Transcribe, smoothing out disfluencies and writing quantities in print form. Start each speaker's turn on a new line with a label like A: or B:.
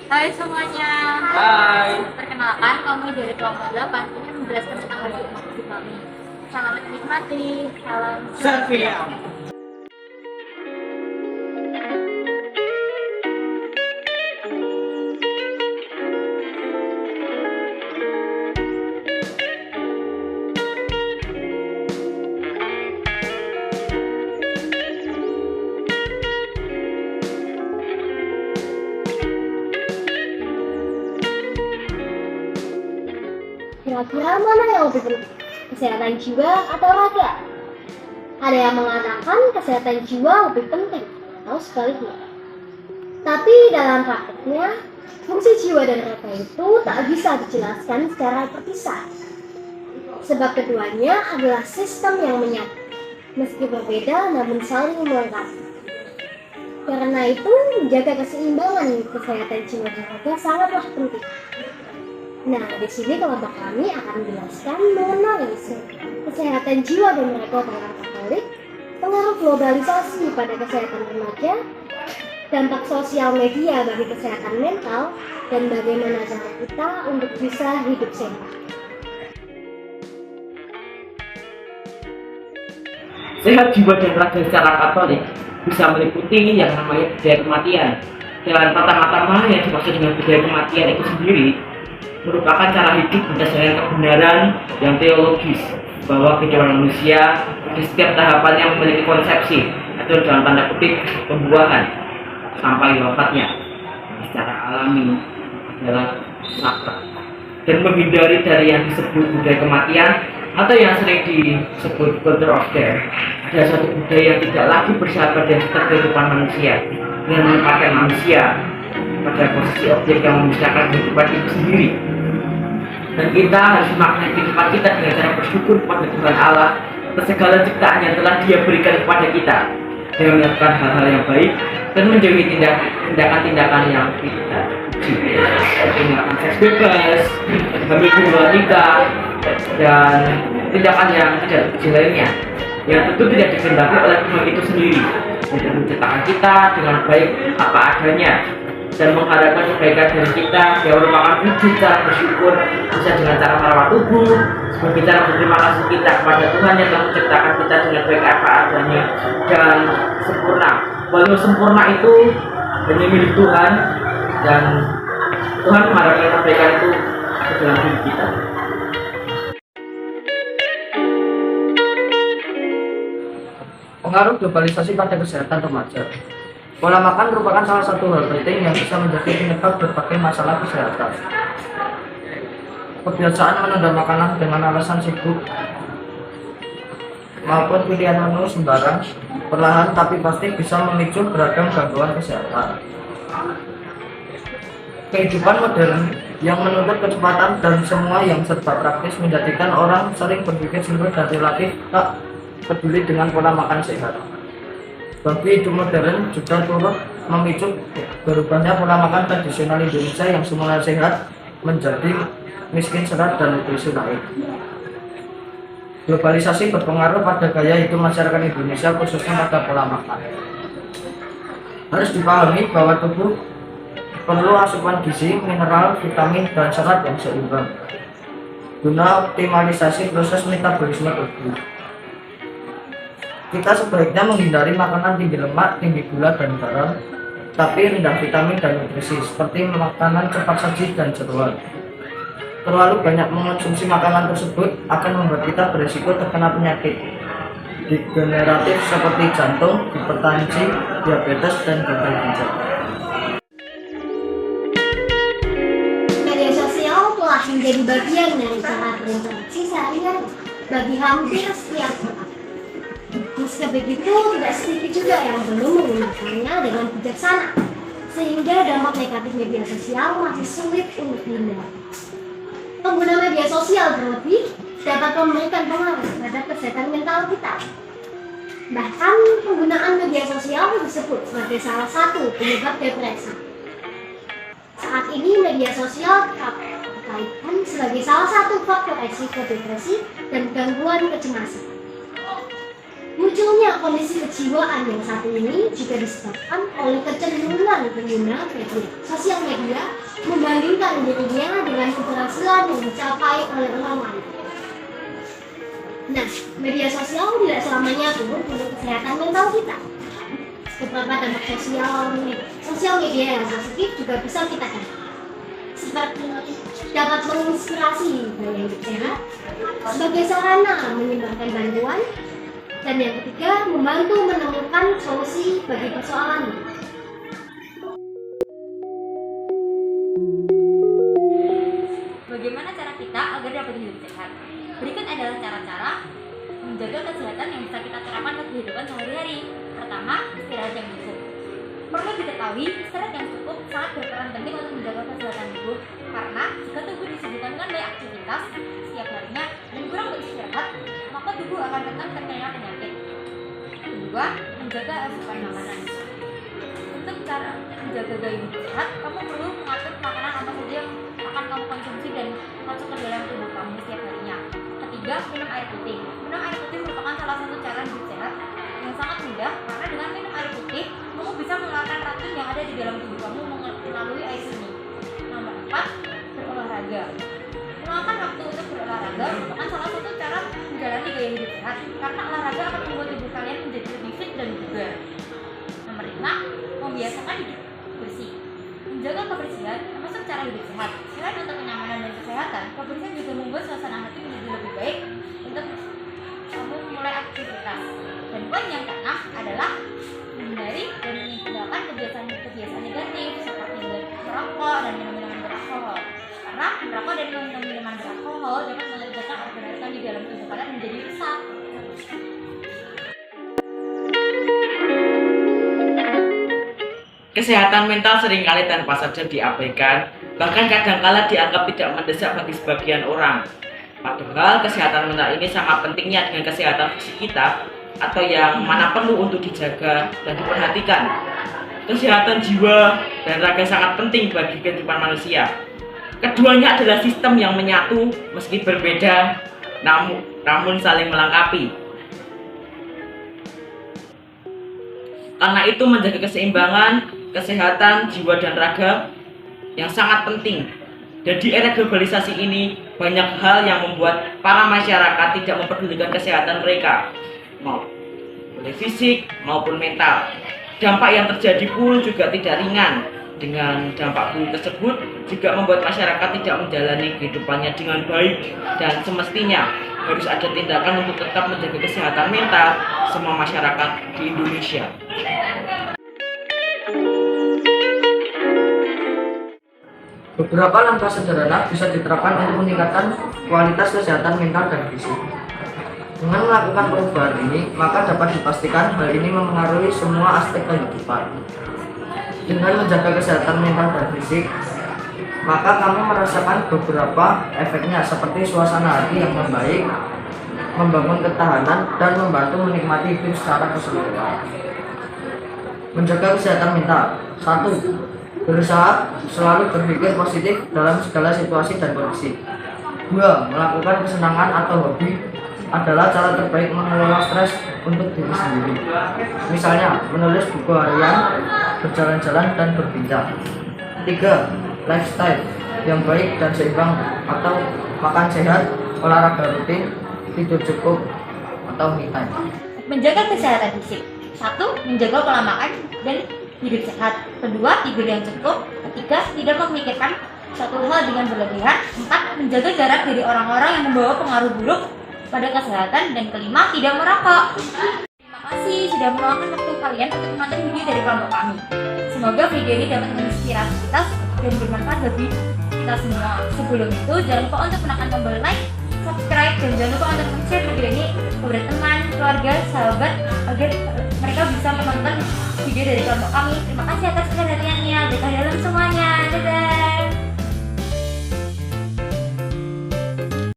A: Hai semuanya.
B: Hai.
A: Perkenalkan, kami dari kelompok 8 ingin menjelaskan tentang hasil diskusi kami. Selamat menikmati. Salam
B: Setia.
C: Kira-kira mana yang lebih penting? Kesehatan jiwa atau raga? Ada yang mengatakan kesehatan jiwa lebih penting, atau sebaliknya. Tapi dalam prakteknya, fungsi jiwa dan raga itu tak bisa dijelaskan secara terpisah. Sebab keduanya adalah sistem yang menyatu, meski berbeda namun saling melengkapi. Karena itu, menjaga keseimbangan kesehatan jiwa dan raga sangatlah penting. Nah, di sini kelompok kami akan menjelaskan mengenai kesehatan jiwa dan raga dalam Katolik, pengaruh globalisasi pada kesehatan remaja, dampak sosial media bagi kesehatan mental, dan bagaimana cara kita untuk bisa hidup sehat.
B: Sehat jiwa dan raga secara Katolik bisa meliputi yang namanya budaya kematian. Jalan pertama-tama yang dimaksud dengan budaya kematian itu sendiri merupakan cara hidup berdasarkan kebenaran yang teologis, bahwa kehidupan manusia di setiap tahapannya memiliki konsepsi atau dalam tanda kutip pembuahan sampai wafatnya secara alami adalah sakral, dan menghindari dari yang disebut budaya kematian atau yang sering disebut culture of death. Ada satu budaya yang tidak lagi bersahabat dengan setiap kehidupan manusia, dengan menempatkan manusia pada posisi objek yang memisahkan kehidupan itu sendiri. Dan kita harus memaknai kehidupan kita dengan cara bersyukur kepada Tuhan Allah atas segala ciptaan yang telah Dia berikan kepada kita, dengan melakukan hal-hal yang baik dan menjauhi tindakan-tindakan yang tidak suci, seperti melakukan seks bebas, hamil di luar nikah, dan tindakan yang tidak suci lainnya, yang tentu tidak dikehendaki oleh Tuhan itu sendiri, dan menciptakan kita dengan baik apa adanya dan mengharapkan kebaikan dari kita yang merupakan wujud cara bersyukur, bisa dengan cara merawat tubuh sebagai cara berterima kasih kita kepada Tuhan yang telah menciptakan kita dengan baik apa adanya dan sempurna. Walau sempurna itu hanya milik Tuhan, dan Tuhan mengharapkan kebaikan itu ke dalam hidup kita.
D: Pengaruh globalisasi pada kesehatan remaja. Pola makan merupakan salah satu hal penting yang bisa menjadi penyebab berbagai masalah kesehatan. Kebiasaan menunda makanan dengan alasan sibuk maupun pilihan menu sembarang perlahan tapi pasti bisa memicu beragam gangguan kesehatan. Kehidupan modern yang menuntut kecepatan dan semua yang serba praktis menjadikan orang sering berpikir simpel dan relatif tak peduli dengan pola makan sehat. Bagi hidup modern juga turut memicu berubahnya pola makan tradisional Indonesia yang semula sehat menjadi miskin serat dan nutrisi lain. Globalisasi berpengaruh pada gaya hidup masyarakat Indonesia, khususnya pada pola makan. Harus dipahami bahwa tubuh perlu asupan gizi, mineral, vitamin, dan serat yang seimbang guna optimalisasi proses metabolisme tubuh. Kita sebaiknya menghindari makanan tinggi lemak, tinggi gula dan garam, tapi rendah vitamin dan nutrisi, seperti makanan cepat saji dan jeroan. Terlalu banyak mengonsumsi makanan tersebut akan membuat kita berisiko terkena penyakit degeneratif seperti jantung, hipertensi, diabetes, dan gagal ginjal.
C: Media sosial telah menjadi bagian dari cara berinteraksi sehari-hari bagi hampir setiap orang. Meski begitu, tidak sedikit juga yang belum menggunakannya dengan bijaksana, sehingga dampak negatif media sosial masih sulit untuk dihindari. Pengguna media sosial berlebih dapat memberikan pengaruh terhadap kesehatan mental kita. Bahkan penggunaan media sosial disebut sebagai salah satu penyebab depresi. Saat ini media sosial dikaitkan sebagai salah satu faktor risiko depresi dan gangguan kecemasan. Munculnya kondisi kejiwaan yang satu ini juga disebabkan oleh kecenderungan pengguna sosial media membandingkan dirinya dengan keberhasilan yang dicapai oleh orang lain. Nah, media sosial tidak selamanya buruk untuk kesehatan mental kita. Beberapa dampak sosial media yang positif juga bisa kita dapat, seperti dapat menginspirasi gaya hidup sehat sebagai sarana menyebarkan bantuan, dan yang ketiga membantu menemukan solusi bagi persoalan.
A: Bagaimana cara kita agar dapat hidup sehat? Berikut adalah cara-cara menjaga kesehatan yang bisa kita terapkan ke kehidupan sehari-hari. Pertama, istirahat yang cukup. Perlu diketahui, istirahat yang cukup sangat berperan penting untuk menjaga kesehatan tubuh, karena jika tubuh disibukkan dengan banyak aktivitas setiap harinya dan kurang beristirahat, maka tubuh akan rentan terkena penyakit. Kedua, menjaga asupan makanan. Untuk cara menjaga gaya hidup sehat, kamu perlu mengatur makanan apa saja yang akan kamu konsumsi dan masuk ke dalam tubuh kamu setiap harinya. Ketiga, minum air putih. Minum air putih merupakan salah satu cara hidup sehat yang sangat mudah, karena dengan minum air putih, kamu bisa mengeluarkan racun yang ada di dalam tubuh kamu melalui air ini. Nomor 4, berolahraga. Meluangkan waktu untuk berolahraga merupakan salah satu cara menjalani gaya hidup sehat, karena olahraga akan membuat tubuh kalian menjadi lebih fit dan bugar. Nomor 5, membiasakan hidup bersih. Menjaga kebersihan termasuk cara hidup sehat. Selain untuk kenyamanan dan kesehatan, kebersihan juga membuat suasana hati menjadi lebih baik untuk kamu mulai aktivitas. Dan poin yang keenam adalah menghindari dan meninggalkan kebiasaan negatif seperti merokok dan minum-minuman beralkohol. Karena merokok dan minum-minuman beralkohol dapat mengakibatkan organ-organ di dalam tubuh kalian menjadi rusak.
B: Kesehatan mental seringkali tanpa sadar diabaikan, bahkan kadangkala dianggap tidak mendesak bagi sebagian orang. Padahal kesehatan mental ini sama pentingnya dengan kesehatan fisik kita, atau yang mana perlu untuk dijaga dan diperhatikan. Kesehatan jiwa dan raga sangat penting bagi kehidupan manusia. Keduanya adalah sistem yang menyatu meski berbeda, namun saling melengkapi. Karena itu menjaga keseimbangan kesehatan jiwa dan raga yang sangat penting. Dan di era globalisasi ini, banyak hal yang membuat para masyarakat tidak mempedulikan kesehatan mereka, baik fisik maupun mental. Dampak yang terjadi pun juga tidak ringan. Dengan dampak buruk tersebut juga membuat masyarakat tidak menjalani kehidupannya dengan baik, dan semestinya harus ada tindakan untuk tetap menjaga kesehatan mental semua masyarakat di Indonesia.
D: Beberapa langkah sederhana bisa diterapkan untuk meningkatkan kualitas kesehatan mental dan fisik. Dengan melakukan perubahan ini, maka dapat dipastikan hal ini mempengaruhi semua aspek kehidupan. Dengan menjaga kesehatan mental dan fisik, maka kamu merasakan beberapa efeknya seperti suasana hati yang membaik, membangun ketahanan, dan membantu menikmati hidup secara keseluruhan. Menjaga kesehatan mental. 1. Berusaha selalu berpikir positif dalam segala situasi dan kondisi. 2. Melakukan kesenangan atau hobi adalah cara terbaik mengelola stres untuk diri sendiri. Misalnya, menulis buku harian, berjalan-jalan, dan berbincang. 3. Lifestyle yang baik dan seimbang, atau makan sehat, olahraga rutin, tidur cukup, atau me time.
A: Menjaga kesehatan fisik. 1. Menjaga pola makan dan hidup sehat. 2. Tidur yang cukup. 3. Tidak memikirkan suatu hal dengan berlebihan. 4. Menjaga jarak dari orang-orang yang membawa pengaruh buruk pada kesehatan. Dan 5. Tidak merokok. Terima kasih sudah meluangkan waktu kalian untuk menonton video dari kelompok kami. Semoga video ini dapat menginspirasi kita dan bermanfaat bagi kita semua. Sebelum itu, jangan lupa untuk menekan tombol like, subscribe, dan jangan lupa untuk share video ini kepada teman, keluarga, sahabat agar mereka bisa menonton video dari kelompok kami. Terima kasih atas perhatiannya. Jaga dalam semuanya. Dadah.